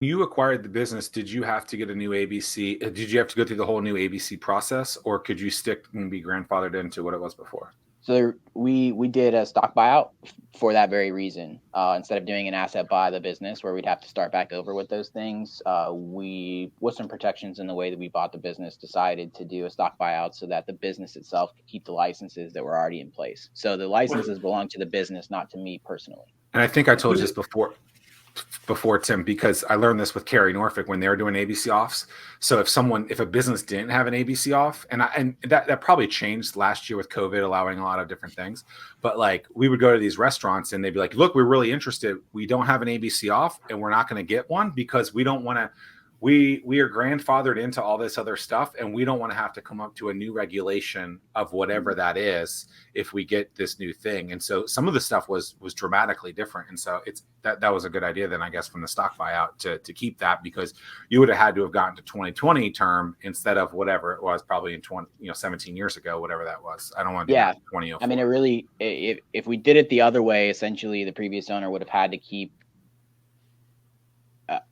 You acquired the business, did you have to get a new ABC? Did you have to go through the whole new ABC process, or could you stick and be grandfathered into what it was before? So we did a stock buyout for that very reason. Instead of doing an asset buy the business where we'd have to start back over with those things, we, with some protections in the way that we bought the business, decided to do a stock buyout so that the business itself could keep the licenses that were already in place. So the Was, licenses belong to the business, not to me personally. And I think I told you was this before, Tim, because I learned this with Carrie Norfolk when they were doing ABC offs. So if a business didn't have an ABC off, and that probably changed last year with COVID allowing a lot of different things, but like we would go to these restaurants and they'd be like, look, we're really interested. We don't have an ABC off and we're not going to get one because we don't want to. We are grandfathered into all this other stuff, and we don't want to have to come up to a new regulation of whatever that is if we get this new thing. And so some of the stuff was dramatically different. And so that was a good idea then, I guess, from the stock buyout to keep that, because you would have had to have gotten to 2020 term instead of whatever it was probably in 17 years ago, whatever that was. I don't want to do Yeah, that in I mean, 2004. it really, if we did it the other way, essentially the previous owner would have had to keep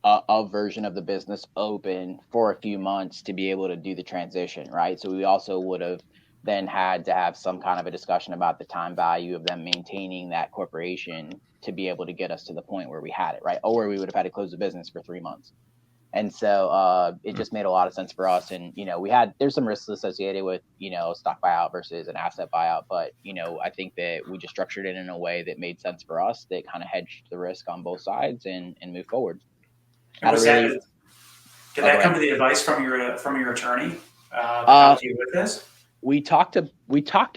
a version of the business open for a few months to be able to do the transition, right? So we also would have then had to have some kind of a discussion about the time value of them maintaining that corporation to be able to get us to the point where we had it, right? Or where we would have had to close the business for 3 months. And so it just made a lot of sense for us. And, there's some risks associated with, stock buyout versus an asset buyout. But, I think that we just structured it in a way that made sense for us, that kind of hedged the risk on both sides and move forward. and Had a was that really, did oh, go that come ahead. to the advice from your attorney to Uh, help you with this? we talked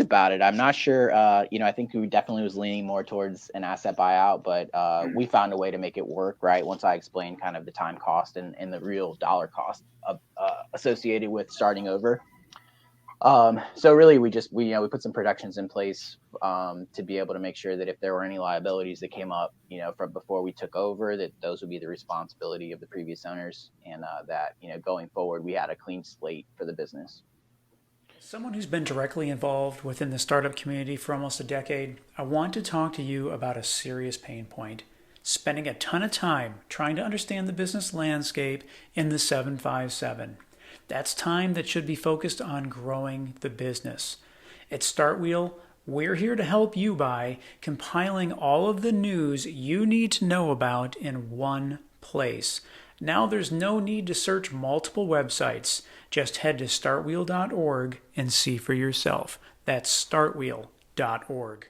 about it. I'm not sure. I think we definitely was leaning more towards an asset buyout, but we Mhm. found a way to make it work. Right. Once I explained kind of the time cost and the real dollar cost associated with starting over. So really, we put some protections in place to be able to make sure that if there were any liabilities that came up, from before we took over, that those would be the responsibility of the previous owners, and that going forward, we had a clean slate for the business. Someone who's been directly involved within the startup community for almost a decade, I want to talk to you about a serious pain point. Spending a ton of time trying to understand the business landscape in the 757. That's time that should be focused on growing the business. At Startwheel, we're here to help you by compiling all of the news you need to know about in one place. Now there's no need to search multiple websites. Just head to startwheel.org and see for yourself. That's startwheel.org.